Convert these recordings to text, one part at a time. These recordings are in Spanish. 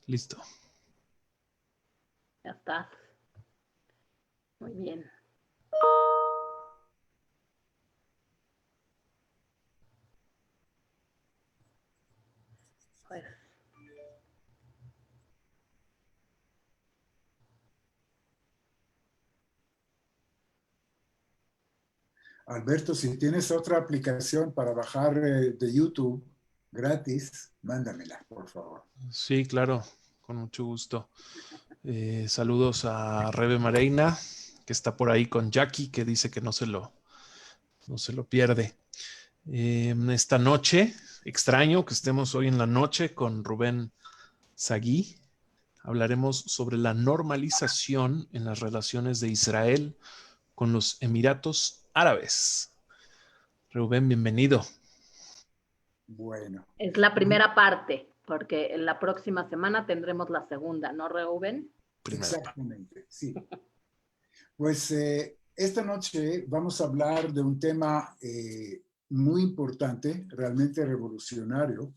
Listo. Ya estás. Muy bien. Pues, Alberto, si tienes otra aplicación para bajar de YouTube gratis, mándamela, por favor. Sí, claro, con mucho gusto. Saludos a Rebe Mareina, que está por ahí con Jackie, que dice que no se lo pierde. Esta noche, extraño que estemos hoy en la noche con Rubén Sagui. Hablaremos sobre la normalización en las relaciones de Israel con los Emiratos Árabes. Rubén, bienvenido. Bueno. es la primera parte, porque en la próxima semana tendremos la segunda, ¿no, Reuben? Exactamente, sí. Pues esta noche vamos a hablar de un tema muy importante, realmente revolucionario,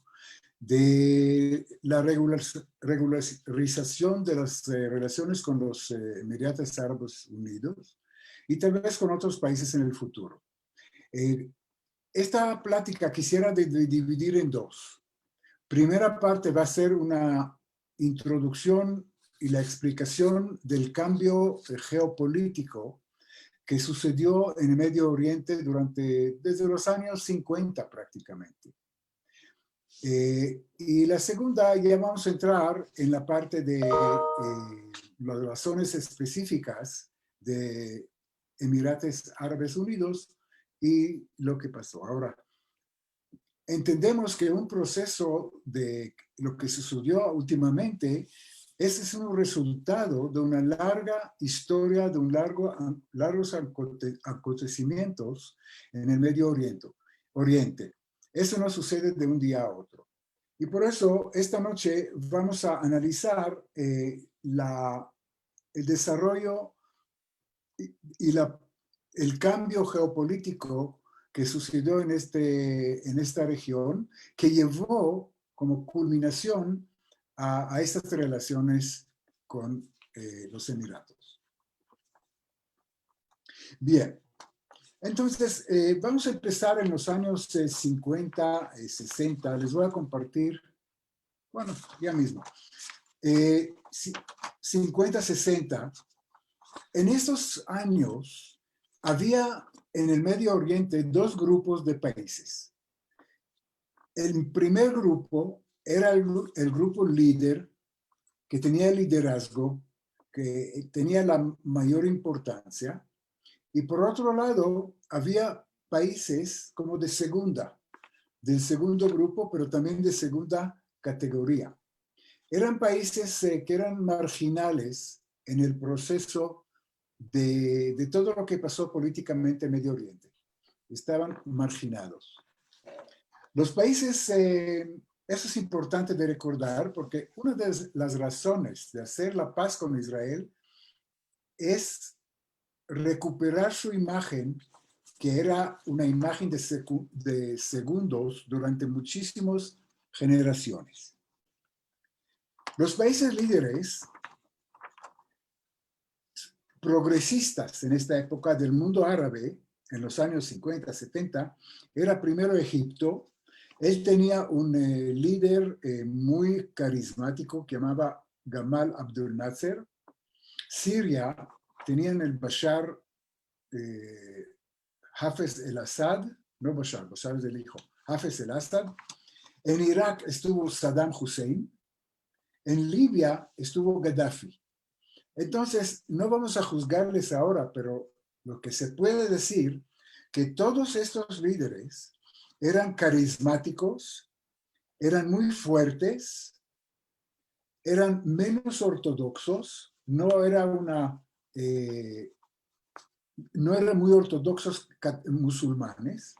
de la regularización de las relaciones con los Emiratos Árabes Unidos y tal vez con otros países en el futuro. Esta plática quisiera dividir en dos. Primera parte va a ser una introducción y la explicación del cambio geopolítico que sucedió en el Medio Oriente desde los años 50 prácticamente. Y la segunda, ya vamos a entrar en la parte de las razones específicas de Emiratos Árabes Unidos y lo que pasó. Ahora, entendemos que un proceso de lo que sucedió últimamente, ese es un resultado de una larga historia, de largos acontecimientos en el Medio Oriente. Eso no sucede de un día a otro. Y por eso esta noche vamos a analizar el desarrollo y el cambio geopolítico que sucedió en esta región, que llevó como culminación a estas relaciones con los Emiratos. Bien, entonces vamos a empezar en los años 50, 60. Les voy a compartir, bueno, ya mismo, 50, 60. En estos años había en el Medio Oriente dos grupos de países. El primer grupo era el grupo líder, que tenía el liderazgo, que tenía la mayor importancia. Y por otro lado, había países como del segundo grupo, pero también de segunda categoría. Eran países que eran marginales en el proceso de todo lo que pasó políticamente en Medio Oriente. Estaban marginados. Los países, eso es importante de recordar, porque una de las razones de hacer la paz con Israel es recuperar su imagen, que era una imagen de segundos durante muchísimas generaciones. Los países líderes progresistas en esta época del mundo árabe, en los años 50, 70, era primero Egipto. Él tenía un líder muy carismático que llamaba Gamal Abdel Nasser. Siria tenían el Bashar Hafez el-Assad, no Bashar es el hijo, Hafez el-Assad. En Irak estuvo Saddam Hussein. En Libia estuvo Gaddafi. Entonces, no vamos a juzgarles ahora, pero lo que se puede decir que todos estos líderes eran carismáticos, eran muy fuertes, eran menos ortodoxos, no eran muy ortodoxos musulmanes.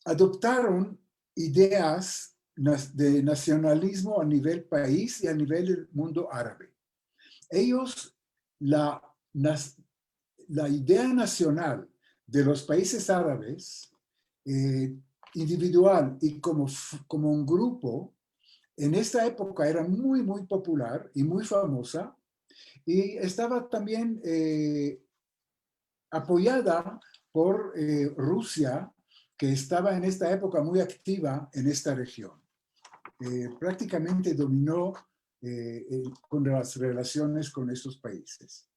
Adoptaron ideas de nacionalismo a nivel país y a nivel del mundo árabe. Ellos, la idea nacional de los países árabes, individual y como un grupo, en esta época era muy, muy popular y muy famosa, y estaba también apoyada por Rusia, que estaba en esta época muy activa en esta región. Prácticamente dominó con las relaciones con estos países.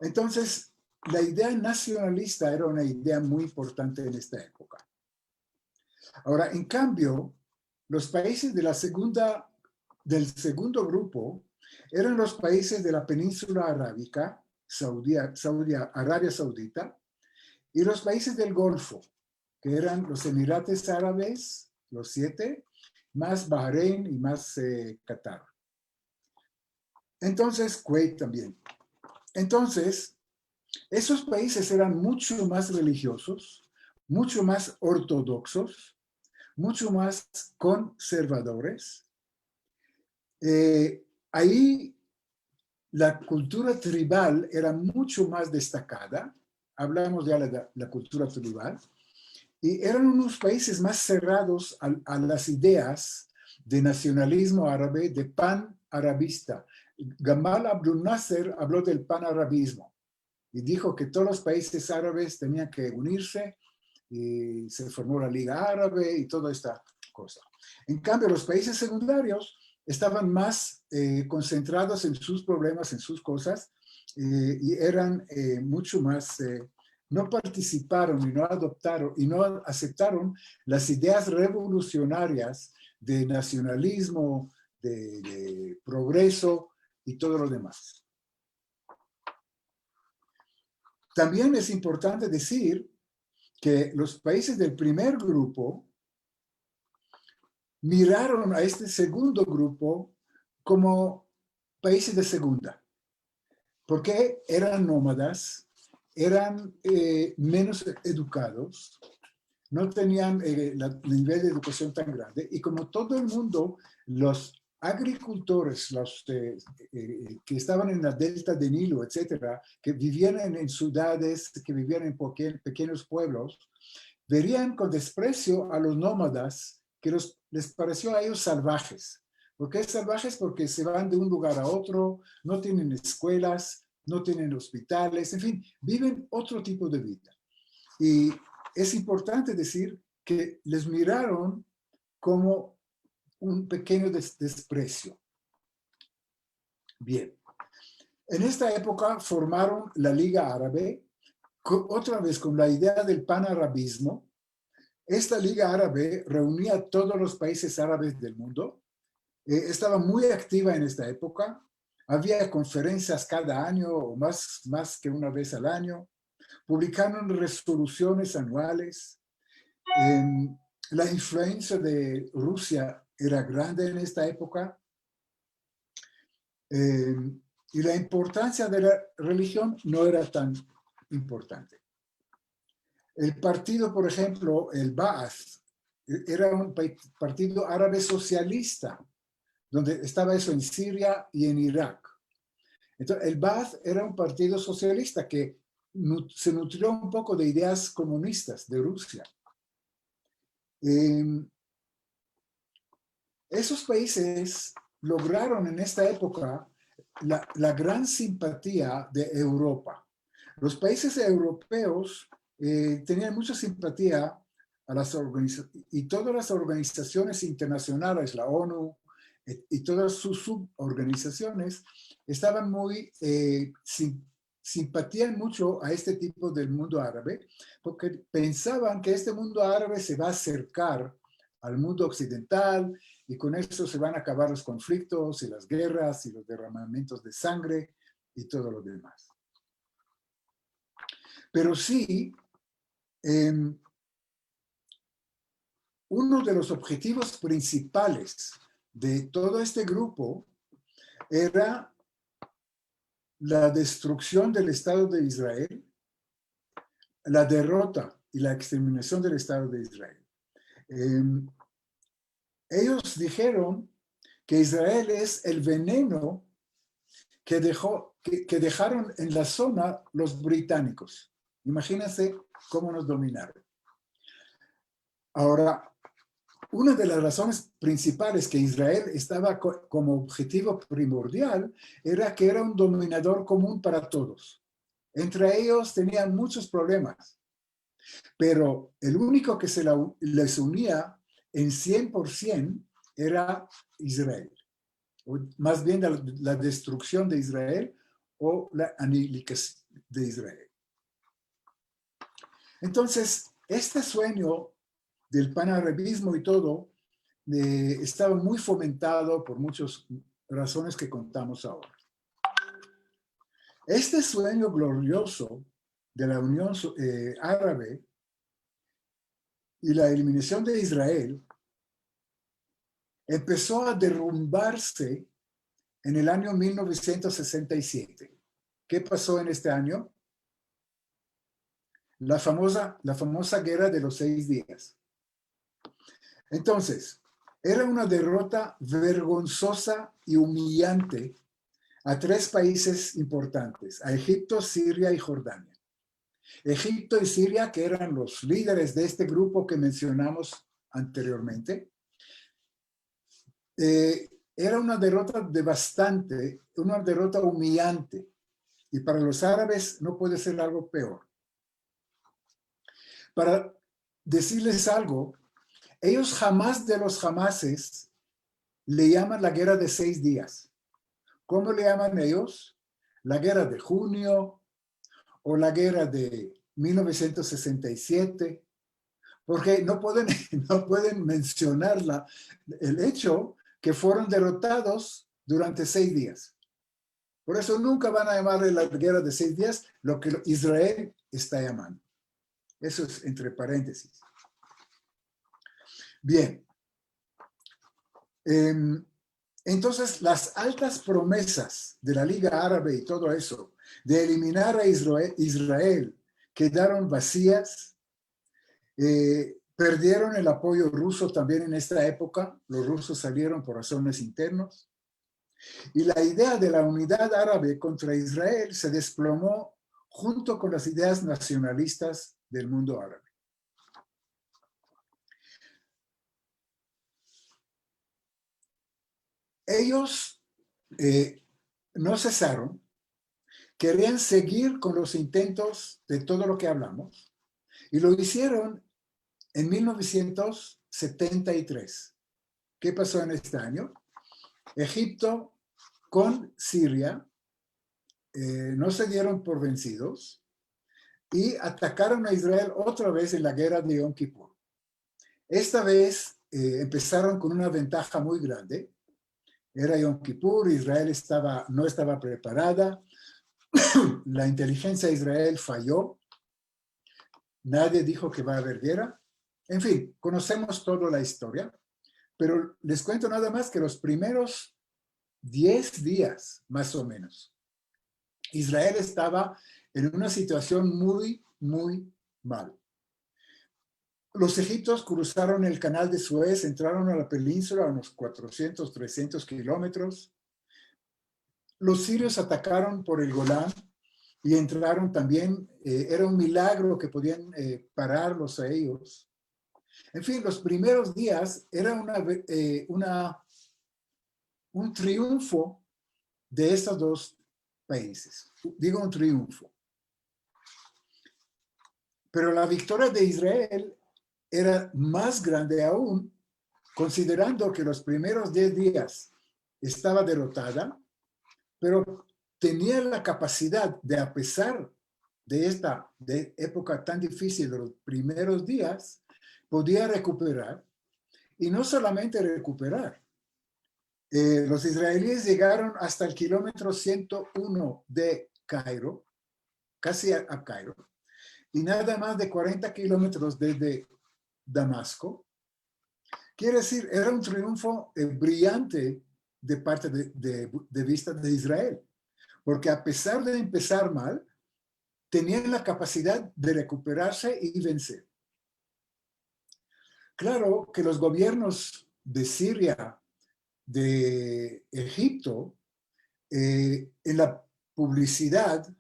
Entonces, la idea nacionalista era una idea muy importante en esta época. Ahora, en cambio, los países de del segundo grupo eran los países de la península arábica, Arabia Saudita, y los países del Golfo, que eran los Emiratos Árabes, los 7, más Bahrein y más Qatar. Entonces, Kuwait también. Entonces, esos países eran mucho más religiosos, mucho más ortodoxos, mucho más conservadores. Ahí la cultura tribal era mucho más destacada. Hablamos ya de la cultura tribal. Y eran unos países más cerrados a las ideas de nacionalismo árabe, de pan-arabista. Gamal Abdel Nasser habló del pan-arabismo y dijo que todos los países árabes tenían que unirse y se formó la Liga Árabe y toda esta cosa. En cambio, los países secundarios estaban más concentrados en sus problemas, en sus cosas, y eran mucho más, no participaron y no adoptaron y no aceptaron las ideas revolucionarias de nacionalismo, de progreso y todo lo demás. También es importante decir que los países del primer grupo miraron a este segundo grupo como países de segunda, porque eran nómadas, eran menos educados, no tenían el nivel de educación tan grande, y como todo el mundo, los agricultores, los que estaban en la delta de Nilo, etcétera, que vivían en ciudades, que vivían en pequeños pueblos, verían con desprecio a los nómadas, que les pareció a ellos salvajes. ¿Por qué salvajes? Porque se van de un lugar a otro, no tienen escuelas, no tienen hospitales, en fin, viven otro tipo de vida. Y es importante decir que les miraron como un pequeño desprecio. Bien, en esta época formaron la Liga Árabe, otra vez con la idea del panarabismo. Esta Liga Árabe reunía a todos los países árabes del mundo. Estaba muy activa en esta época. Había conferencias cada año o más que una vez al año. Publicaron resoluciones anuales. La influencia de Rusia era grande en esta época. Y la importancia de la religión no era tan importante. El partido, por ejemplo, el Ba'ath, era un partido árabe socialista, donde estaba eso en Siria y en Irak. Entonces, el Ba'ath era un partido socialista que se nutrió un poco de ideas comunistas de Rusia. Esos países lograron en esta época la gran simpatía de Europa. Los países europeos tenían mucha simpatía a las organizaciones, y todas las organizaciones internacionales, la ONU y todas sus suborganizaciones, estaban muy, simpatían mucho a este tipo del mundo árabe, porque pensaban que este mundo árabe se va a acercar al mundo occidental y con eso se van a acabar los conflictos y las guerras y los derramamientos de sangre y todo lo demás. Pero sí, uno de los objetivos principales de todo este grupo era la destrucción del Estado de Israel, la derrota y la exterminación del Estado de Israel. Ellos dijeron que Israel es el veneno que dejaron en la zona los británicos. Imagínense cómo nos dominaron. Ahora, una de las razones principales que Israel estaba como objetivo primordial era que era un dominador común para todos. Entre ellos tenían muchos problemas, pero el único que les unía en 100% era Israel, o más bien la destrucción de Israel o la aniquilación de Israel. Entonces, este sueño del panarabismo y todo estaba muy fomentado por muchas razones que contamos ahora. Este sueño glorioso de la Unión Árabe y la eliminación de Israel empezó a derrumbarse en el año 1967. ¿Qué pasó en este año? La famosa Guerra de los 6 días. Entonces, era una derrota vergonzosa y humillante a 3 países importantes, a Egipto, Siria y Jordania. Egipto y Siria, que eran los líderes de este grupo que mencionamos anteriormente, era una derrota devastante, una derrota humillante, y para los árabes no puede ser algo peor. Para decirles algo, ellos jamás de los jamases le llaman la guerra de 6 días. ¿Cómo le llaman ellos? La guerra de junio o la guerra de 1967, porque no pueden mencionar el hecho que fueron derrotados durante 6 días. Por eso nunca van a llamarle la guerra de 6 días, lo que Israel está llamando. Eso es entre paréntesis. Bien. Entonces, las altas promesas de la Liga Árabe y todo eso, de eliminar a Israel quedaron vacías. Perdieron el apoyo ruso también en esta época. Los rusos salieron por razones internas. Y la idea de la unidad árabe contra Israel se desplomó junto con las ideas nacionalistas del mundo árabe. Ellos no cesaron, querían seguir con los intentos de todo lo que hablamos y lo hicieron en 1973. ¿Qué pasó en este año? Egipto con Siria no se dieron por vencidos y atacaron a Israel otra vez en la guerra de Yom Kippur. Esta vez empezaron con una ventaja muy grande. Era Yom Kippur, Israel no estaba preparada, la inteligencia de Israel falló, nadie dijo que va a haber guerra. En fin, conocemos toda la historia, pero les cuento nada más que los primeros 10 días, más o menos, Israel estaba en una situación muy, muy mal. Los egipcios cruzaron el canal de Suez, entraron a la península a unos 400, 300 kilómetros. Los sirios atacaron por el Golán y entraron también. Era un milagro que podían pararlos a ellos. En fin, los primeros días era un triunfo de estos 2 países. Digo un triunfo. Pero la victoria de Israel era más grande aún, considerando que los primeros 10 días estaba derrotada, pero tenía la capacidad de, a pesar de esta época tan difícil de los primeros días, podía recuperar, y no solamente recuperar. Los israelíes llegaron hasta el kilómetro 101 de Cairo, casi a Cairo, y nada más de 40 kilómetros desde Damasco. Quiere decir, era un triunfo brillante de parte de vista de Israel, porque a pesar de empezar mal, tenían la capacidad de recuperarse y vencer. Claro que los gobiernos de Siria, de Egipto, en la publicidad,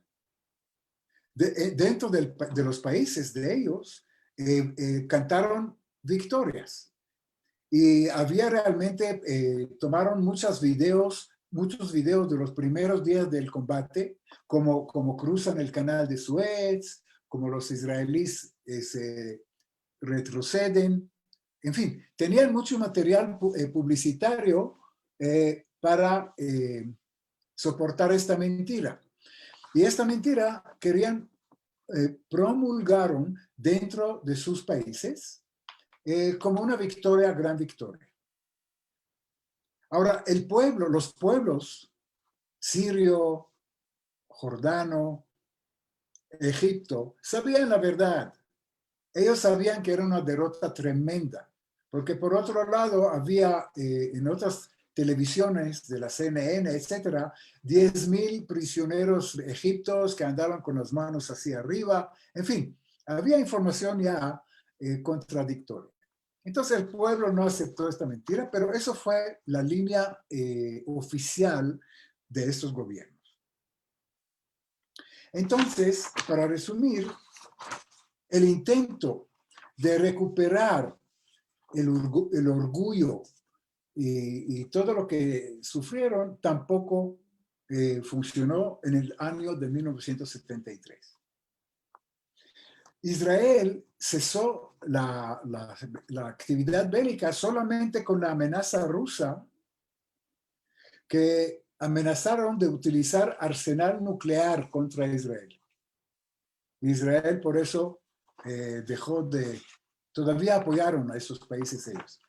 dentro de los países de ellos, cantaron victorias. Y había realmente, tomaron muchos videos de los primeros días del combate, como cruzan el canal de Suez, como los israelíes se retroceden. En fin, tenían mucho material publicitario para soportar esta mentira. Y esta mentira promulgaron dentro de sus países como una victoria, gran victoria. Ahora, los pueblos sirio, jordano, Egipto, sabían la verdad. Ellos sabían que era una derrota tremenda, porque por otro lado había en otras televisiones de la CNN, etcétera, 10,000 prisioneros egipcios que andaban con las manos hacia arriba. En fin, había información ya contradictoria. Entonces el pueblo no aceptó esta mentira, pero eso fue la línea oficial de estos gobiernos. Entonces, para resumir, el intento de recuperar el orgullo y todo lo que sufrieron tampoco funcionó en el año de 1973. Israel cesó la actividad bélica solamente con la amenaza rusa, que amenazaron de utilizar arsenal nuclear contra Israel. Israel por eso todavía apoyaron a esos países ellos.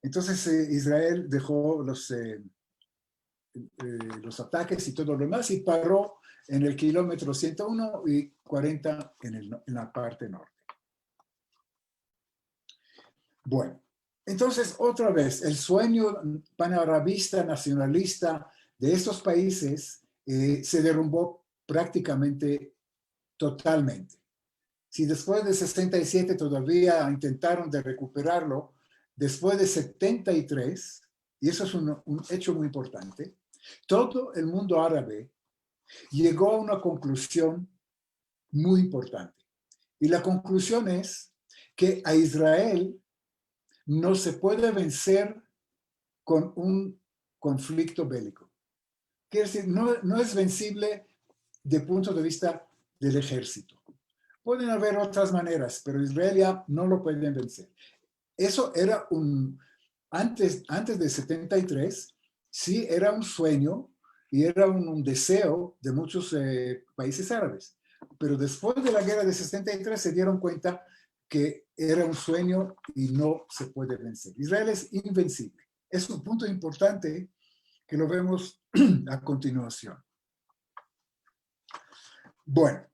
Entonces Israel dejó los ataques y todo lo demás y paró en el kilómetro 101 y 40 en la parte norte. Bueno, entonces otra vez, el sueño panarabista, nacionalista de estos países se derrumbó prácticamente totalmente. Si después de 67 todavía intentaron de recuperarlo, después de 73, y eso es un hecho muy importante, todo el mundo árabe llegó a una conclusión muy importante. Y la conclusión es que a Israel no se puede vencer con un conflicto bélico. Quiere decir, no es vencible de punto de vista del ejército. Pueden haber otras maneras, pero Israel ya no lo pueden vencer. Eso era antes de 73, sí era un sueño y era un deseo de muchos países árabes. Pero después de la guerra de 63 se dieron cuenta que era un sueño y no se puede vencer. Israel es invencible. Es un punto importante que lo vemos a continuación. Bueno,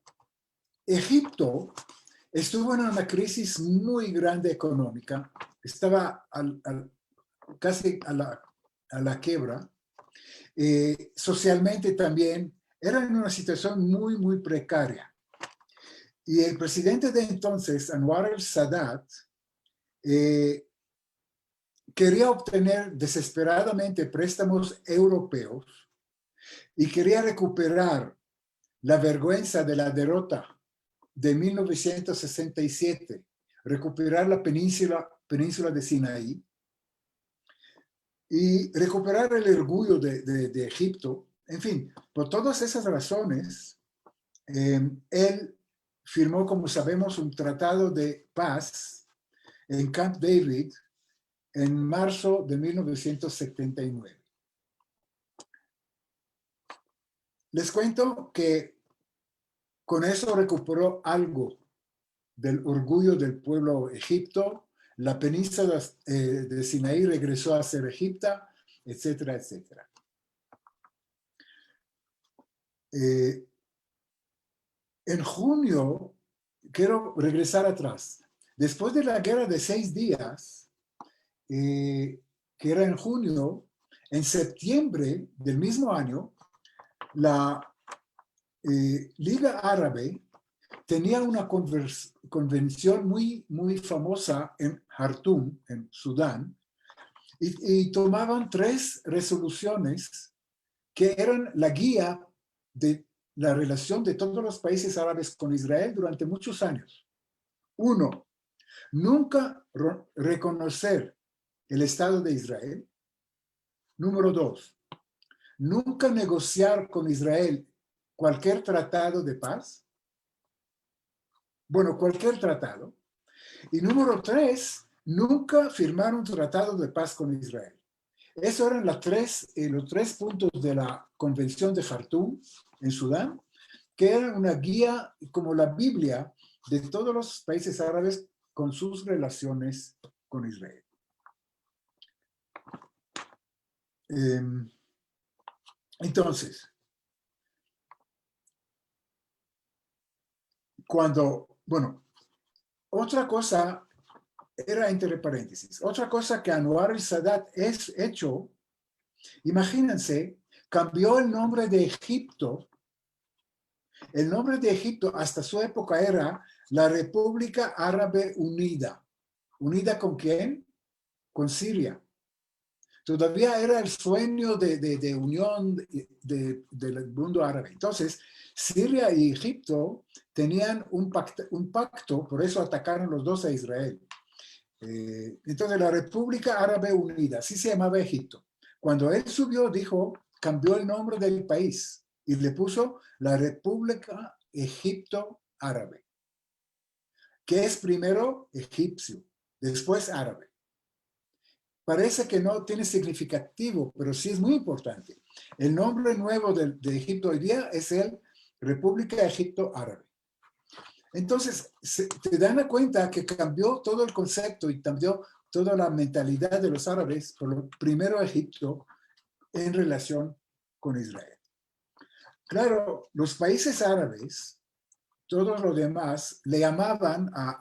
Egipto estuvo en una crisis muy grande económica, estaba casi a la quiebra. Socialmente también era en una situación muy, muy precaria. Y el presidente de entonces, Anwar el-Sadat, quería obtener desesperadamente préstamos europeos y quería recuperar la vergüenza de la derrota de 1967, recuperar la península de Sinaí y recuperar el orgullo de Egipto. En fin, por todas esas razones, él firmó, como sabemos, un tratado de paz en Camp David en marzo de 1979. Les cuento que con eso recuperó algo del orgullo del pueblo egipto, la península de Sinaí regresó a ser Egipto, etcétera, etcétera. En junio, quiero regresar atrás. Después de la guerra de 6 días, que era en junio, en septiembre del mismo año, la Liga Árabe tenía una convención muy, muy famosa en Jartum, en Sudán, y tomaban 3 resoluciones que eran la guía de la relación de todos los países árabes con Israel durante muchos años. 1, nunca reconocer el Estado de Israel. Número 2, nunca negociar con Israel cualquier tratado de paz. Bueno, cualquier tratado. Y número 3, nunca firmar un tratado de paz con Israel. Esos eran los tres puntos de la Convención de Jartum en Sudán, que eran una guía como la Biblia de todos los países árabes con sus relaciones con Israel. Entonces, otra cosa era entre paréntesis, otra cosa que Anwar el-Sadat es hecho, imagínense, cambió el nombre de Egipto. El nombre de Egipto hasta su época era la República Árabe Unida. ¿Unida con quién? Con Siria. Todavía era el sueño de unión del mundo árabe. Entonces, Siria y Egipto tenían un pacto, por eso atacaron los dos a Israel. Entonces, la República Árabe Unida, así se llamaba Egipto. Cuando él subió, cambió el nombre del país y le puso la República Egipto Árabe, que es primero egipcio, después árabe. Parece que no tiene significativo, pero sí es muy importante. El nombre nuevo de Egipto hoy día es el República Egipto Árabe. Entonces, te dan cuenta que cambió todo el concepto y cambió toda la mentalidad de los árabes por lo primero Egipto en relación con Israel. Claro, los países árabes, todos los demás, le llamaban a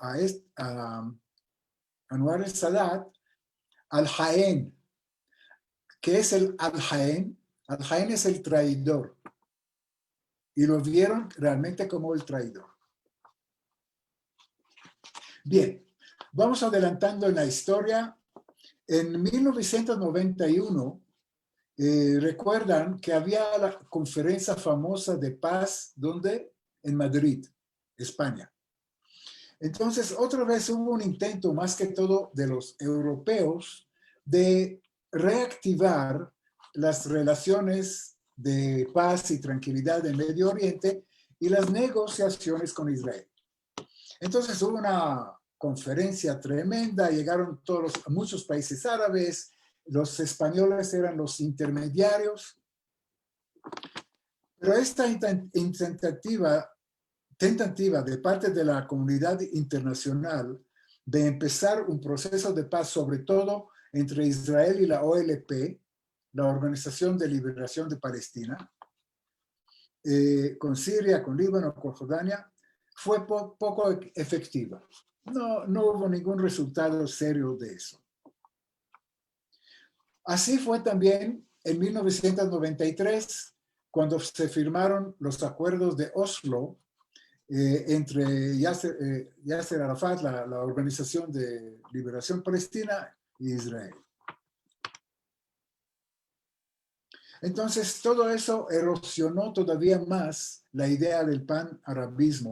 Anwar el-Sadat Al-Jaén. ¿Qué es el Al-Jaén? Al-Jaén es el traidor. Y lo vieron realmente como el traidor. Bien, vamos adelantando en la historia. En 1991, recuerdan que había la conferencia famosa de paz, ¿dónde? En Madrid, España. Entonces, otra vez hubo un intento, más que todo de los europeos, de reactivar las relaciones de paz y tranquilidad en Medio Oriente y las negociaciones con Israel. Entonces hubo una conferencia tremenda, llegaron muchos países árabes, los españoles eran los intermediarios, pero esta tentativa de parte de la comunidad internacional de empezar un proceso de paz, sobre todo entre Israel y la OLP, la Organización de Liberación de Palestina, con Siria, con Líbano, con Jordania, fue poco efectiva. No hubo ningún resultado serio de eso. Así fue también en 1993, cuando se firmaron los acuerdos de Oslo entre Yasser Arafat, la Organización de Liberación Palestina, y Israel. Entonces, todo eso erosionó todavía más la idea del panarabismo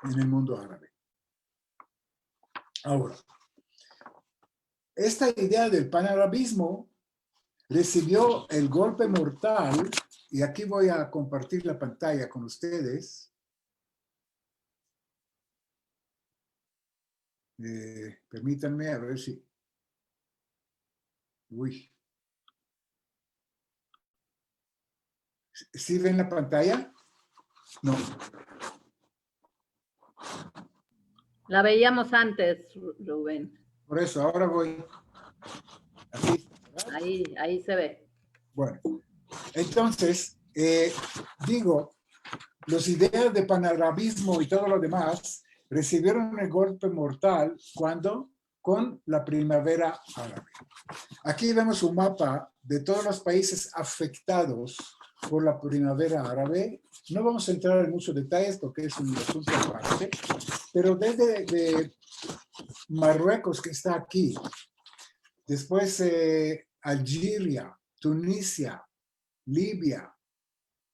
en el mundo árabe. Ahora, esta idea del panarabismo recibió el golpe mortal, y aquí voy a compartir la pantalla con ustedes. Permítanme a ver si... Uy. ¿Sí ven la pantalla? No. La veíamos antes, Rubén. Por eso, ahora voy. Aquí, ahí se ve. Bueno, entonces, las ideas de panarabismo y todo lo demás recibieron el golpe mortal cuando con la primavera árabe. Aquí vemos un mapa de todos los países afectados por la primavera árabe. No vamos a entrar en muchos detalles porque es un asunto aparte, pero desde Marruecos, que está aquí, después Algeria, Tunisia, Libia,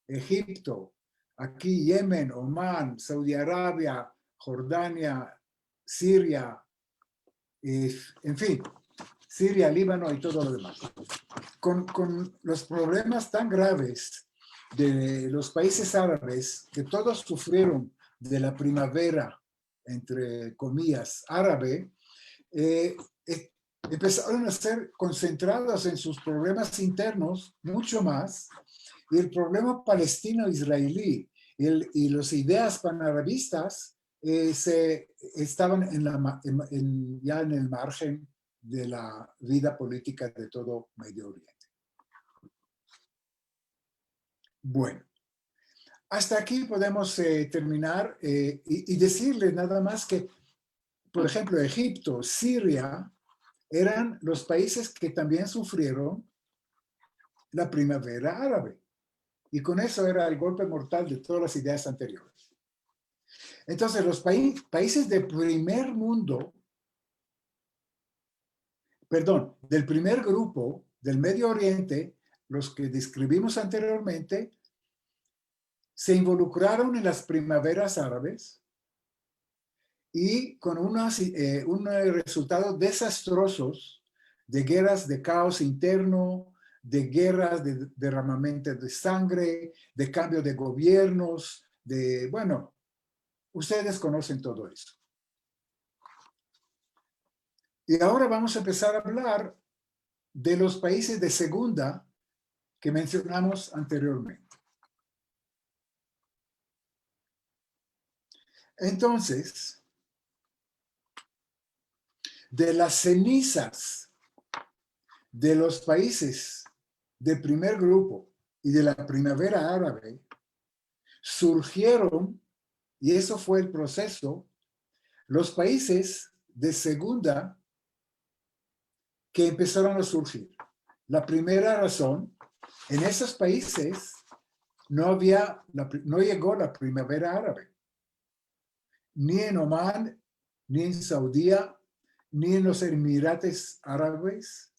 Egipto, aquí Yemen, Omán, Saudi Arabia, Jordania, Siria, en fin, Siria, Líbano y todo lo demás. Con los problemas tan graves de los países árabes, que todos sufrieron de la primavera, entre comillas, árabe, empezaron a ser concentrados en sus problemas internos mucho más, y el problema palestino-israelí y las ideas panarabistas estaban ya en el margen de la vida política de todo Medio Oriente. Bueno, hasta aquí podemos terminar y decirles nada más que, por ejemplo, Egipto, Siria, eran los países que también sufrieron la primavera árabe. Y con eso era el golpe mortal de todas las ideas anteriores. Entonces, los países del primer mundo, perdón, del primer grupo del Medio Oriente, los que describimos anteriormente, se involucraron en las primaveras árabes y con unos resultados desastrosos de guerras de caos interno, de guerras de derramamiento de sangre, de cambio de gobiernos, bueno, ustedes conocen todo eso. Y ahora vamos a empezar a hablar de los países de segunda que mencionamos anteriormente. Entonces, de las cenizas de los países del primer grupo y de la primavera árabe, surgieron, y eso fue el proceso, los países de segunda que empezaron a surgir. La primera razón, en esos países no llegó la primavera árabe, ni en Omán, ni en Saudía, ni en los Emirates Árabes,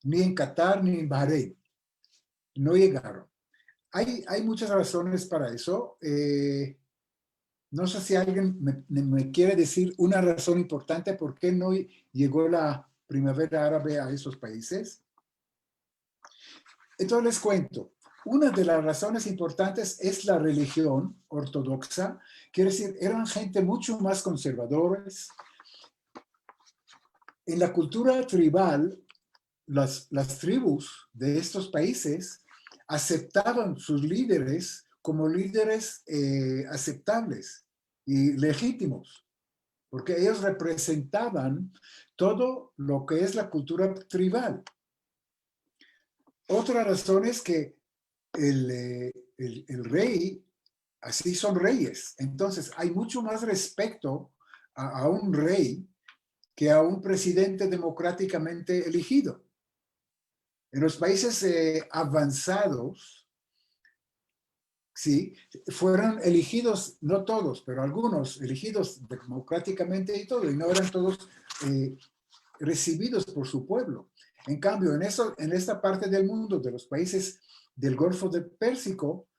ni en Qatar, ni en Bahrein. No llegaron. Hay muchas razones para eso. No sé si alguien me quiere decir una razón importante por qué no llegó la primavera árabe a esos países. Entonces les cuento. Una de las razones importantes es la religión ortodoxa. Quiere decir, eran gente mucho más conservadores. En la cultura tribal, las tribus de estos países aceptaban sus líderes como líderes aceptables y legítimos, porque ellos representaban todo lo que es la cultura tribal. Otra razón es que el rey, así son reyes, entonces hay mucho más respeto a un rey que a un presidente democráticamente elegido. En los países avanzados, sí, fueron elegidos, no todos, pero algunos elegidos democráticamente y todo, y no eran todos recibidos por su pueblo. En cambio, en esta parte del mundo, de los países del Golfo del Pérsico,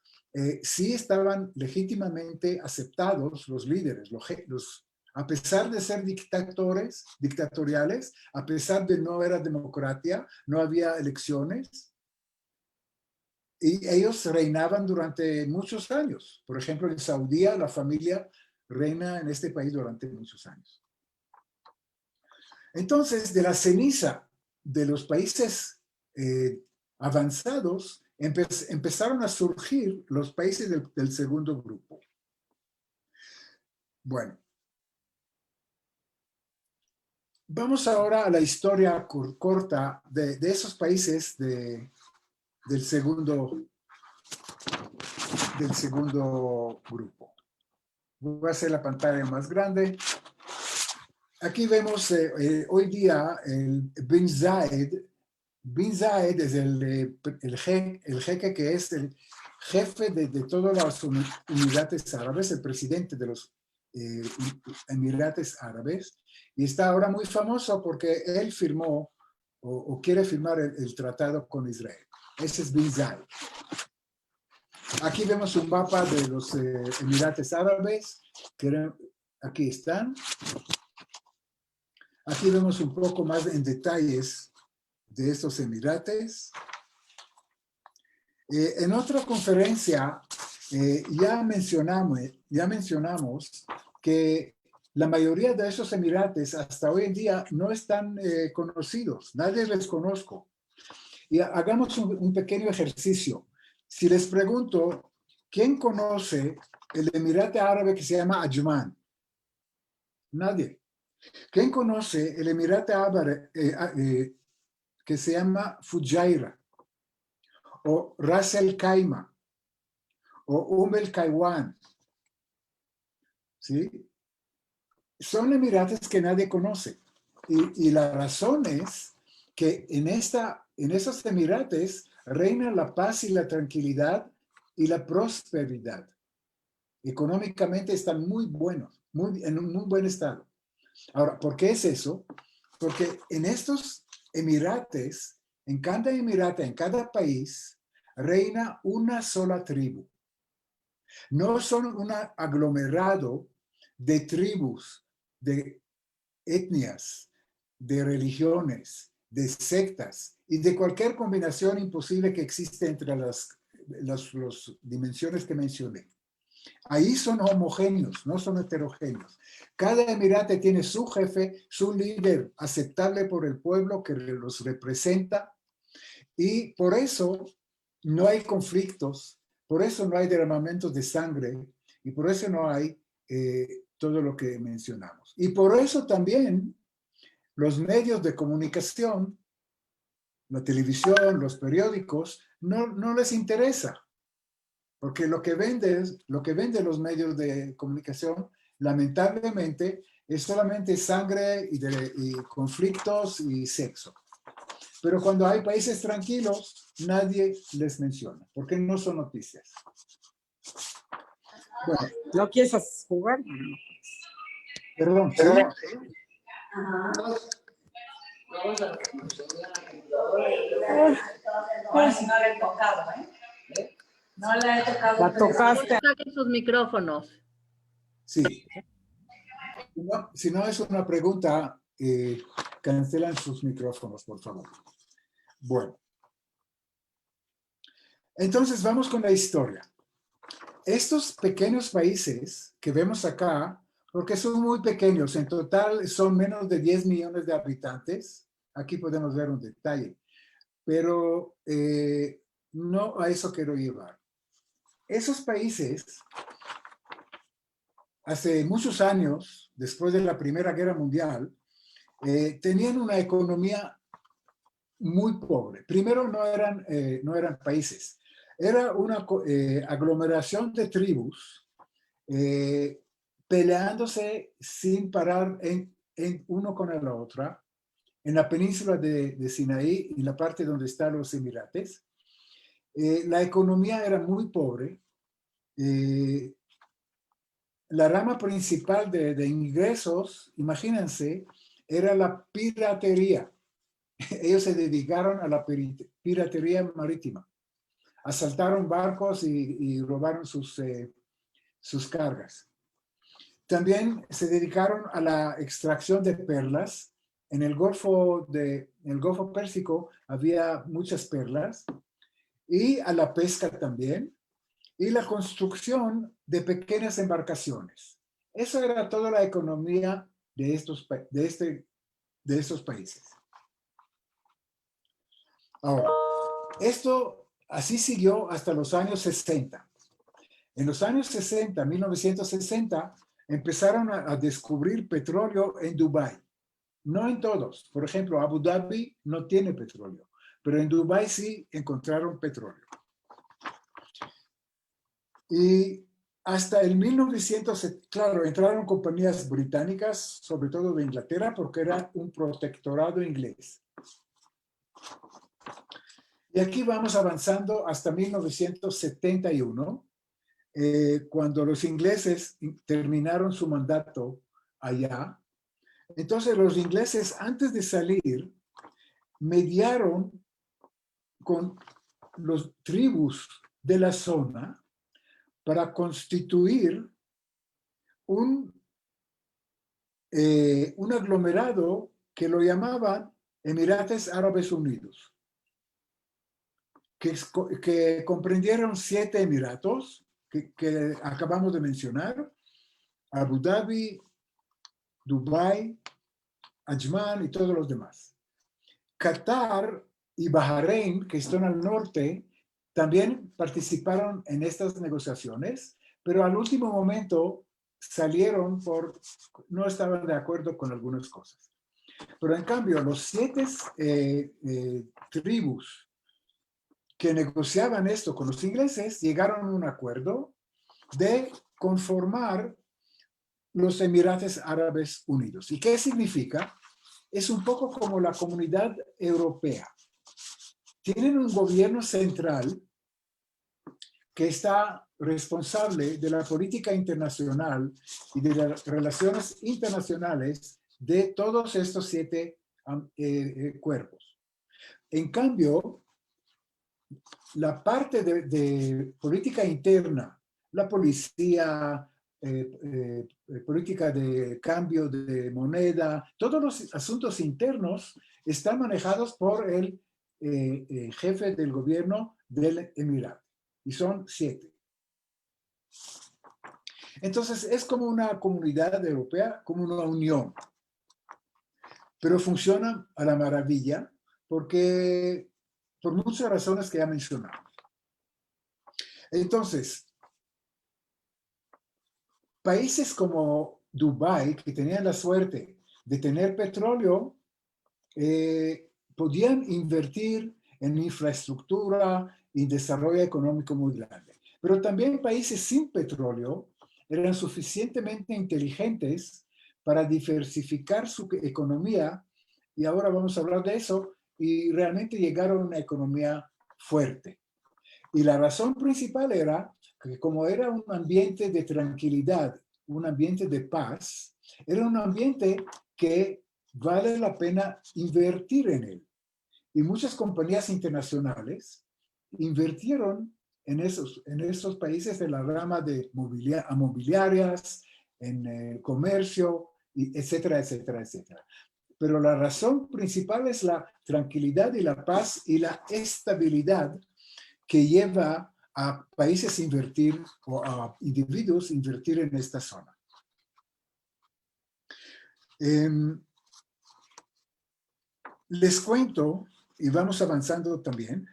sí estaban legítimamente aceptados los líderes, a pesar de ser dictatoriales, a pesar de no haber democracia, no había elecciones, y ellos reinaban durante muchos años. Por ejemplo, en Saudía, la familia reina en este país durante muchos años. Entonces, de la ceniza de los países avanzados, empezaron a surgir los países del segundo grupo. Bueno. Vamos ahora a la historia corta de esos países del segundo grupo. Voy a hacer la pantalla más grande. Aquí vemos hoy día el Bin Zayed. Bin Zayed es el jeque que es el jefe de todas las unidades árabes, el presidente de los Emirates Árabes, y está ahora muy famoso porque él firmó o quiere firmar el tratado con Israel. Ese es Bin Zayed. Aquí vemos un mapa de los Emirates Árabes. Aquí están. Aquí vemos un poco más en detalles de estos emirates. En otra conferencia ya mencionamos que la mayoría de esos emirates hasta hoy en día no están conocidos, nadie les conozco. Y hagamos un pequeño ejercicio. Si les pregunto, ¿quién conoce el emirate árabe que se llama Ajman? Nadie. ¿Quién conoce el emirate árabe que se llama Fujairah? O Ras el Khaimah? O el Kaiwan? ¿Sí? Son emirates que nadie conoce. Y la razón es que en esos emirates reina la paz y la tranquilidad y la prosperidad. Económicamente están muy buenos, en un muy buen estado. Ahora, ¿por qué es eso? Porque en estos emirates, en cada emirate, en cada país, reina una sola tribu. No son un aglomerado de tribus, de etnias, de religiones, de sectas y de cualquier combinación imposible que existe entre las dimensiones que mencioné. Ahí son homogéneos, no son heterogéneos. Cada emirate tiene su jefe, su líder aceptable por el pueblo que los representa, y por eso no hay conflictos, por eso no hay derramamientos de sangre y por eso no hay todo lo que mencionamos. Y por eso también los medios de comunicación, la televisión, los periódicos, no les interesa. Porque lo que venden los medios de comunicación, lamentablemente, es solamente sangre y conflictos y sexo. Pero cuando hay países tranquilos, nadie les menciona, porque no son noticias. Bueno, ¿No quieres jugar? perdón, ¿sí? Pues no le he tocado, ¿eh? No le he tocado. La tocaste. Saquen sus micrófonos. Sí. Si no es una pregunta, cancelan sus micrófonos, por favor. Bueno. Entonces vamos con la historia. Estos pequeños países que vemos acá, porque son muy pequeños, en total son menos de 10 millones de habitantes. Aquí podemos ver un detalle, pero no a eso quiero llevar. Esos países, hace muchos años, después de la Primera Guerra Mundial, tenían una economía muy pobre. Primero no eran países, era una aglomeración de tribus peleándose sin parar en uno con la otra en la península de Sinaí y la parte donde están los Emirates. La economía era muy pobre. La rama principal de ingresos, imagínense, era la piratería. Ellos se dedicaron a la piratería marítima. Asaltaron barcos y robaron sus cargas. También se dedicaron a la extracción de perlas. En el Golfo Pérsico había muchas perlas, y a la pesca también, y la construcción de pequeñas embarcaciones. Eso era toda la economía de estos países. Ahora, esto así siguió hasta los años 60. En los años 60, 1960, empezaron a descubrir petróleo en Dubái. No en todos. Por ejemplo, Abu Dhabi no tiene petróleo, pero en Dubái sí encontraron petróleo. Y hasta el 1970, claro, entraron compañías británicas, sobre todo de Inglaterra, porque era un protectorado inglés. Y aquí vamos avanzando hasta 1971, cuando los ingleses terminaron su mandato allá. Entonces los ingleses, antes de salir, mediaron con los tribus de la zona para constituir un aglomerado que lo llamaban Emiratos Árabes Unidos, que comprendieron 7 emiratos que acabamos de mencionar: Abu Dhabi, Dubái, Ajman y todos los demás. Qatar y Bahrein, que están al norte, también participaron en estas negociaciones, pero al último momento salieron no estaban de acuerdo con algunas cosas. Pero en cambio, los 7 tribus que negociaban esto con los ingleses llegaron a un acuerdo de conformar los Emiratos Árabes Unidos. ¿Y qué significa? Es un poco como la Comunidad Europea. Tienen un gobierno central que está responsable de la política internacional y de las relaciones internacionales de todos estos 7 cuerpos. En cambio, la parte de política interna, la policía, política de cambio de moneda, todos los asuntos internos están manejados por el jefe del gobierno del Emirato, y son 7. Entonces es como una comunidad europea, como una unión, pero funciona a la maravilla porque por muchas razones que ya mencionamos. Entonces, países como Dubái, que tenían la suerte de tener petróleo, podían invertir en infraestructura y desarrollo económico muy grande. Pero también países sin petróleo eran suficientemente inteligentes para diversificar su economía, y ahora vamos a hablar de eso, y realmente llegaron a una economía fuerte. Y la razón principal era que como era un ambiente de tranquilidad, un ambiente de paz, era un ambiente que vale la pena invertir en él. Y muchas compañías internacionales invirtieron en esos países de la rama de mobiliarias, en comercio, etcétera, etcétera, etcétera. Pero la razón principal es la tranquilidad y la paz y la estabilidad que lleva a países invertir o a individuos invertir en esta zona. Les cuento, y vamos avanzando también,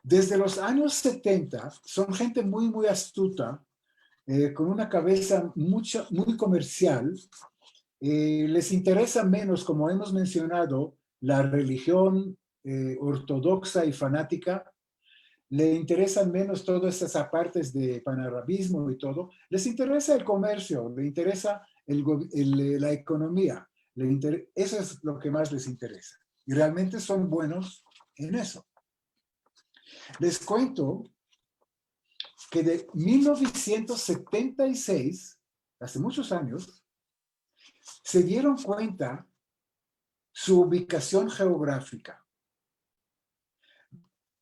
desde los años 70 son gente muy, muy astuta, con una cabeza muy comercial. Les interesa menos, como hemos mencionado, la religión ortodoxa y fanática. Le interesan menos todas esas apartes de panarabismo y todo. Les interesa el comercio, le interesa la economía. Eso es lo que más les interesa. Y realmente son buenos en eso. Les cuento que de 1976, hace muchos años, se dieron cuenta su ubicación geográfica.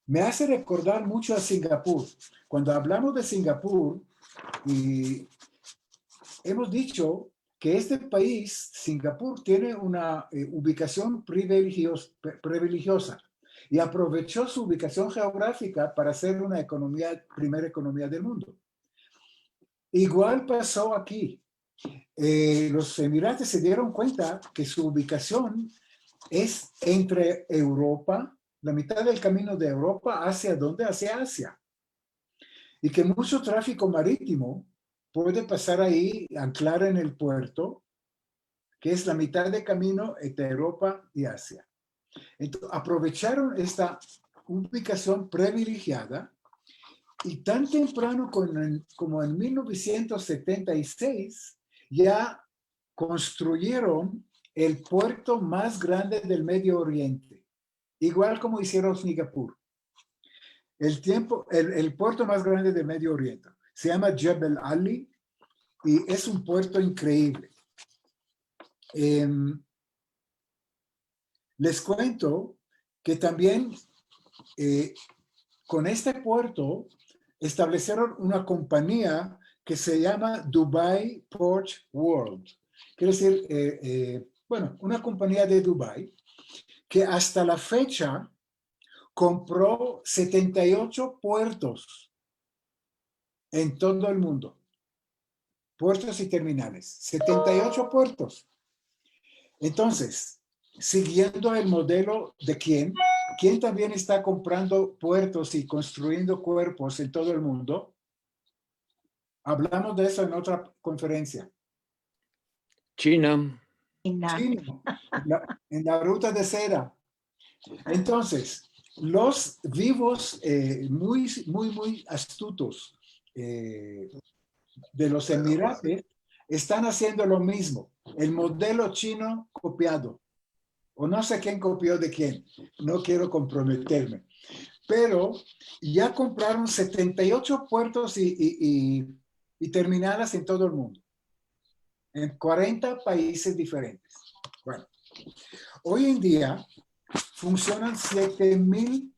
Me hace recordar mucho a Singapur. Cuando hablamos de Singapur, y hemos dicho que este país, Singapur, tiene una ubicación privilegiosa y aprovechó su ubicación geográfica para ser una primera economía del mundo. Igual pasó aquí. Los Emiratos se dieron cuenta que su ubicación es entre Europa, la mitad del camino de Europa, ¿hacia dónde? Hacia Asia. Y que mucho tráfico marítimo puede pasar ahí, anclar en el puerto, que es la mitad de camino entre Europa y Asia. Entonces, aprovecharon esta ubicación privilegiada y tan temprano como en 1976 ya construyeron el puerto más grande del Medio Oriente, igual como hicieron Singapur. El puerto más grande del Medio Oriente se llama Jebel Ali y es un puerto increíble. Les cuento que también con este puerto establecieron una compañía que se llama Dubai Port World. Quiere decir, bueno, una compañía de Dubai que hasta la fecha compró 78 puertos en todo el mundo. Puertos y terminales. 78 puertos. Entonces, siguiendo el modelo de ¿quién también está comprando puertos y construyendo cuerpos en todo el mundo? Hablamos de eso en otra conferencia. China. China, en la ruta de seda. Entonces, los vivos muy astutos de los Emirates están haciendo lo mismo. El modelo chino copiado. O no sé quién copió de quién. No quiero comprometerme. Pero ya compraron 78 puertos y terminales en todo el mundo. En 40 países diferentes. Bueno, hoy en día funcionan 7,000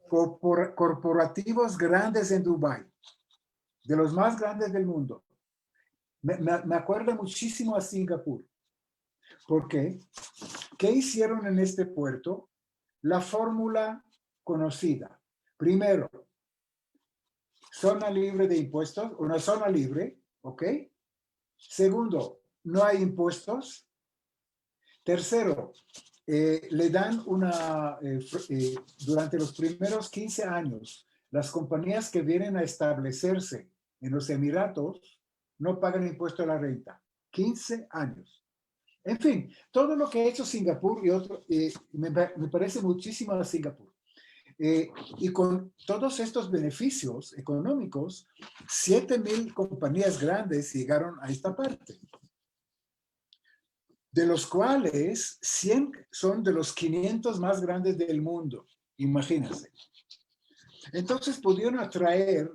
corporativos grandes en Dubái, de los más grandes del mundo. Me acuerdo muchísimo a Singapur. ¿Por qué? ¿Qué hicieron en este puerto? La fórmula conocida. Primero, zona libre de impuestos, una zona libre, ¿ok? Segundo, no hay impuestos. Tercero, le dan durante los primeros 15 años, las compañías que vienen a establecerse en los Emiratos no pagan impuesto a la renta. 15 años. En fin, todo lo que ha hecho Singapur y otro, me parece muchísimo a Singapur. Y con todos estos beneficios económicos, 7,000 compañías grandes llegaron a esta parte, de los cuales 100 son de los 500 más grandes del mundo, imagínense. Entonces pudieron atraer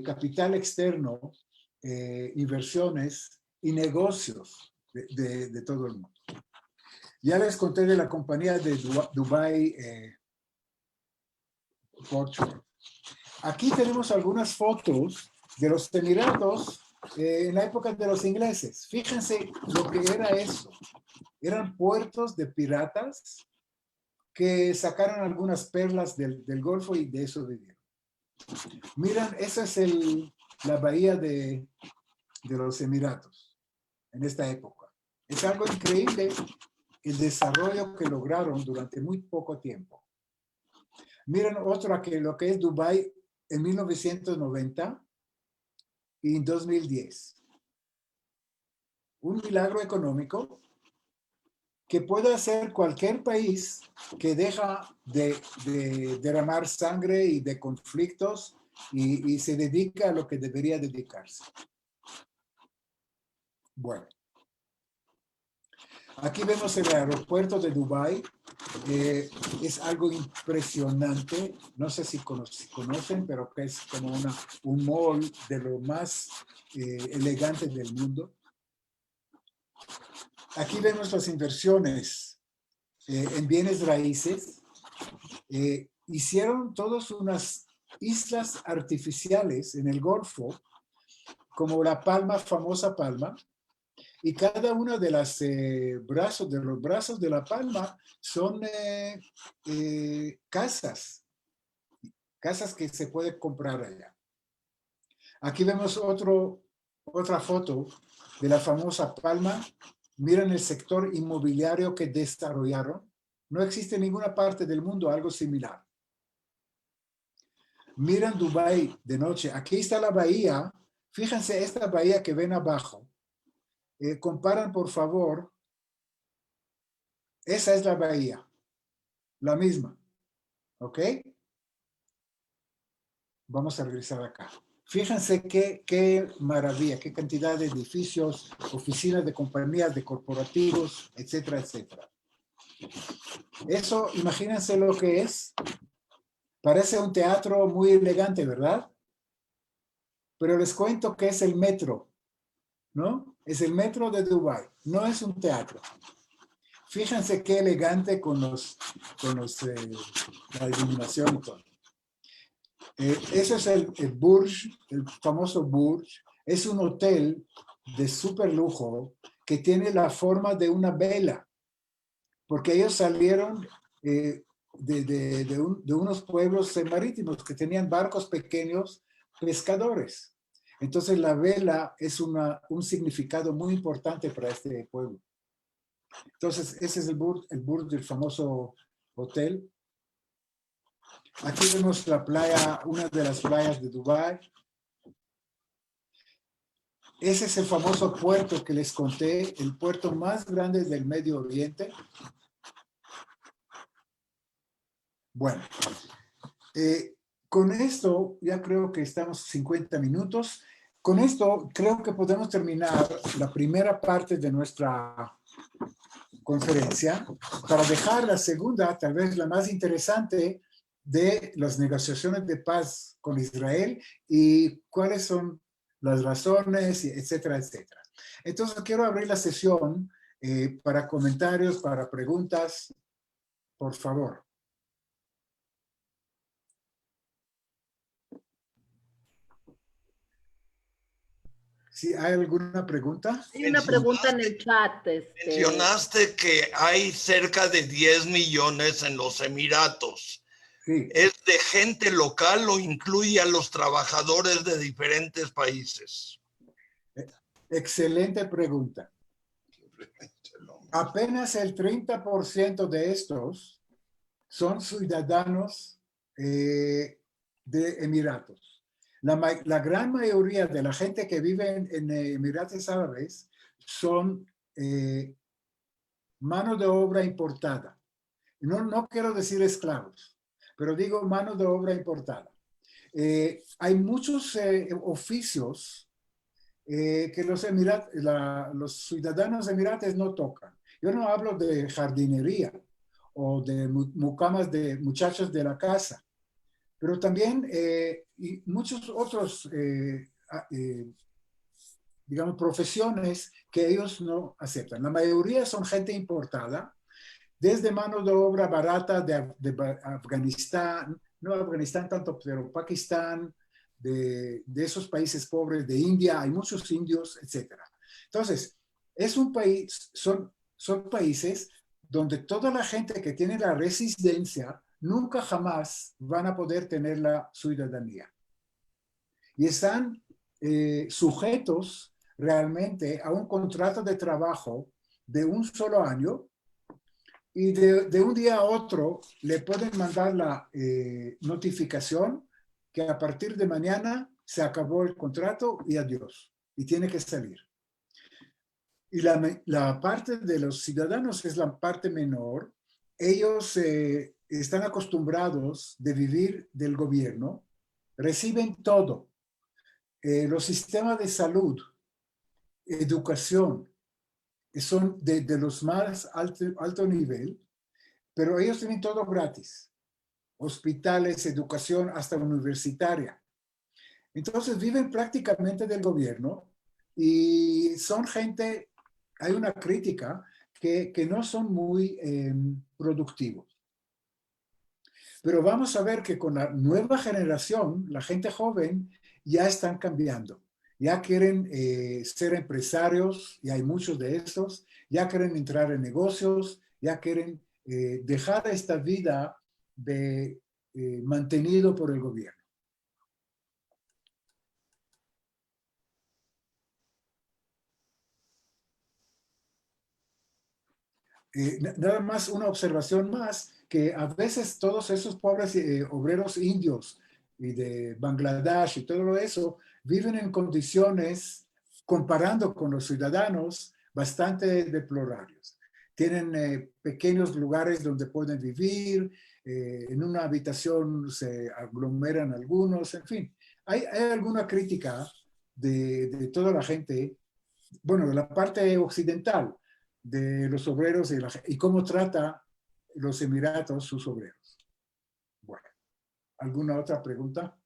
capital externo, inversiones y negocios de todo el mundo. Ya les conté de la compañía de Dubai Portugal. Aquí tenemos algunas fotos de los Emiratos en la época de los ingleses. Fíjense lo que era eso. Eran puertos de piratas que sacaron algunas perlas del Golfo y de eso vivieron. Miren, esa es la bahía de los Emiratos en esta época. Es algo increíble el desarrollo que lograron durante muy poco tiempo. Miren otra que lo que es Dubái en 1990 y en 2010. Un milagro económico que puede hacer cualquier país que deja de derramar sangre y de conflictos y se dedica a lo que debería dedicarse. Bueno. Aquí vemos el aeropuerto de Dubái. Es algo impresionante. No sé si conocen, pero que es como un mall de lo más elegante del mundo. Aquí vemos las inversiones en bienes raíces. Hicieron todas unas islas artificiales en el Golfo, como la Palma, famosa Palma. Y cada uno de los brazos de la palma son casas que se puede comprar allá. Aquí vemos otra foto de la famosa palma. Miren el sector inmobiliario que desarrollaron. No existe en ninguna parte del mundo algo similar. Miren Dubái de noche. Aquí está la bahía. Fíjense esta bahía que ven abajo. Comparan, por favor. Esa es la bahía. La misma. ¿Ok? Vamos a regresar acá. Fíjense qué maravilla, qué cantidad de edificios, oficinas de compañías, de corporativos, etcétera, etcétera. Eso, imagínense lo que es. Parece un teatro muy elegante, ¿verdad? Pero les cuento que es el metro, ¿no? Es el metro de Dubái, no es un teatro. Fíjense qué elegante con la iluminación y todo. Ese es el Burj, el famoso Burj. Es un hotel de súper lujo que tiene la forma de una vela. porque ellos salieron de unos pueblos marítimos que tenían barcos pequeños pescadores. Entonces la vela es un significado muy importante para este pueblo. Entonces ese es el Burj del famoso hotel. Aquí vemos la playa, una de las playas de Dubái. Ese es el famoso puerto que les conté, el puerto más grande del Medio Oriente. Bueno, con esto ya creo que estamos 50 minutos. Con esto creo que podemos terminar la primera parte de nuestra conferencia para dejar la segunda, tal vez la más interesante, de las negociaciones de paz con Israel y cuáles son las razones, etcétera, etcétera. Entonces quiero abrir la sesión para comentarios, para preguntas, por favor. ¿Sí hay alguna pregunta? Hay una pregunta en el chat. Mencionaste que hay cerca de 10 millones en los Emiratos. Sí. ¿Es de gente local o incluye a los trabajadores de diferentes países? Excelente pregunta. Apenas el 30% de estos son ciudadanos de Emiratos. La gran mayoría de la gente que vive en Emiratos Árabes son mano de obra importada. No quiero decir esclavos, pero digo mano de obra importada. Hay muchos oficios que los ciudadanos emirates no tocan. Yo no hablo de jardinería o de mucamas de muchachos de la casa, pero también y muchos otros, digamos, profesiones que ellos no aceptan. La mayoría son gente importada, desde mano de obra barata de Afganistán, no Afganistán tanto, pero Pakistán, de esos países pobres, de India, hay muchos indios, etc. Entonces, es un país, son países donde toda la gente que tiene la residencia nunca jamás van a poder tener la ciudadanía. Y están sujetos realmente a un contrato de trabajo de un solo año, y de un día a otro le pueden mandar la notificación que a partir de mañana se acabó el contrato y adiós, y tiene que salir. Y la parte de los ciudadanos es la parte menor. Ellos están acostumbrados de vivir del gobierno, reciben todo. Los sistemas de salud, educación, son de los más alto nivel, pero ellos tienen todo gratis. Hospitales, educación, hasta universitaria. Entonces viven prácticamente del gobierno y son gente, hay una crítica que no son muy productivos. Pero vamos a ver que con la nueva generación, la gente joven, ya están cambiando. Ya quieren ser empresarios, y hay muchos de estos, ya quieren entrar en negocios, ya quieren dejar esta vida mantenido por el gobierno. Nada más una observación más, que a veces todos esos pobres obreros indios y de Bangladesh y todo eso viven en condiciones, comparando con los ciudadanos, bastante deplorables. Tienen pequeños lugares donde pueden vivir, en una habitación se aglomeran algunos, en fin. Hay alguna crítica de toda la gente, bueno, de la parte occidental, de los obreros y cómo trata los Emiratos sus obreros. Bueno, ¿alguna otra pregunta?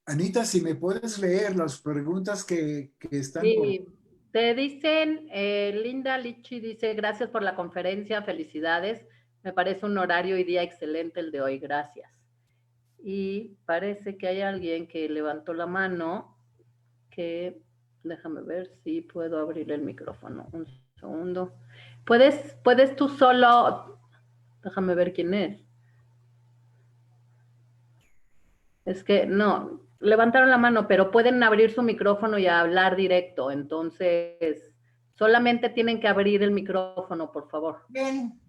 Anita, si me puedes leer las preguntas que están sí, te dicen, Linda Lichi dice, gracias por la conferencia, felicidades. Me parece un horario y día excelente el de hoy, gracias. Y parece que hay alguien que levantó la mano, que déjame ver si puedo abrir el micrófono. Un segundo. ¿Puedes tú solo? Déjame ver quién es. Es que no, levantaron la mano, pero pueden abrir su micrófono y hablar directo. Entonces, solamente tienen que abrir el micrófono, por favor. Ven,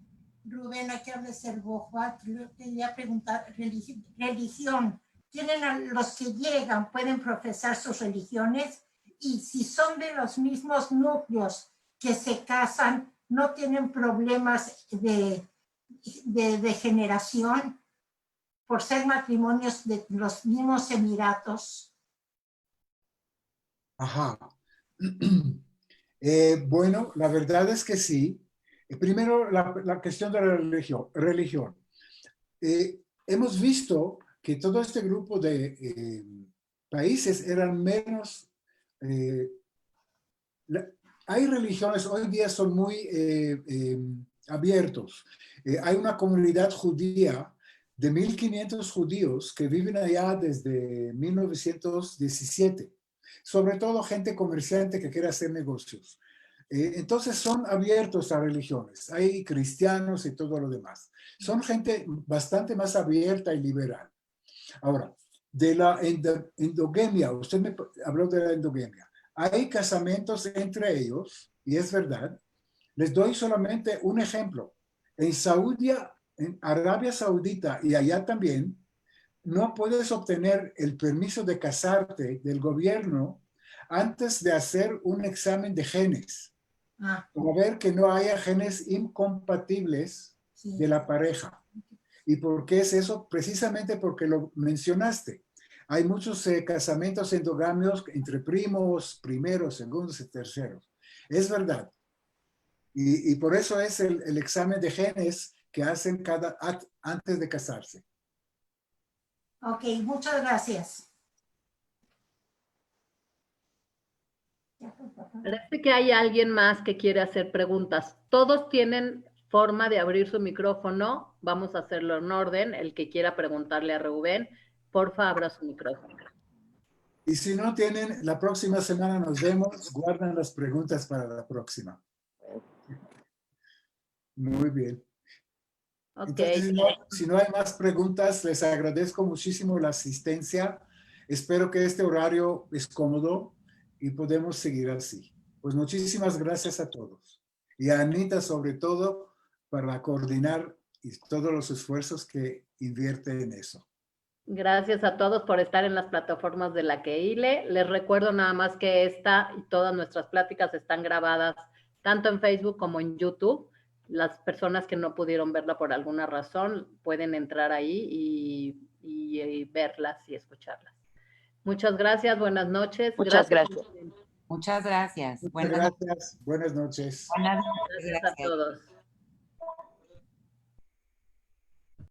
Rubén, aquí habla Servojuat. Yo quería preguntar, religión. ¿Tienen a los que llegan, pueden profesar sus religiones? Y si son de los mismos núcleos que se casan, ¿no tienen problemas de generación por ser matrimonios de los mismos emiratos? Ajá. Bueno, la verdad es que sí. Primero, la cuestión de la religión. Hemos visto que todo este grupo de países eran menos... hay religiones, hoy día son muy abiertos. Hay una comunidad judía de 1.500 judíos que viven allá desde 1917. Sobre todo gente comerciante que quiere hacer negocios. Entonces son abiertos a religiones. Hay cristianos y todo lo demás. Son gente bastante más abierta y liberal. Ahora, de la endogamia, usted me habló de la endogamia. Hay casamientos entre ellos, y es verdad. Les doy solamente un ejemplo. En Arabia Saudita y allá también, no puedes obtener el permiso de casarte del gobierno antes de hacer un examen de genes. Para ver que no haya genes incompatibles de la pareja. ¿Y por qué es eso? Precisamente porque lo mencionaste. Hay muchos casamientos endogamios entre primos, primeros, segundos y terceros. Es verdad. Y por eso es el examen de genes que hacen antes de casarse. Ok, muchas gracias. Parece que hay alguien más que quiere hacer preguntas. Todos tienen forma de abrir su micrófono. Vamos a hacerlo en orden. El que quiera preguntarle a Rubén, porfa, abra su micrófono. Y si no tienen, la próxima semana nos vemos. Guardan las preguntas para la próxima. Muy bien. Okay. Entonces, si no hay más preguntas, les agradezco muchísimo la asistencia. Espero que este horario es cómodo y podemos seguir así. Pues muchísimas gracias a todos. Y a Anita sobre todo para coordinar y todos los esfuerzos que invierte en eso. Gracias a todos por estar en las plataformas de la Keile. Les recuerdo nada más que esta y todas nuestras pláticas están grabadas tanto en Facebook como en YouTube. Las personas que no pudieron verla por alguna razón pueden entrar ahí y verlas y escucharlas. Muchas gracias, buenas noches. Muchas gracias. Muchas gracias. Muchas gracias. Buenas noches. Buenas noches. Gracias a todos.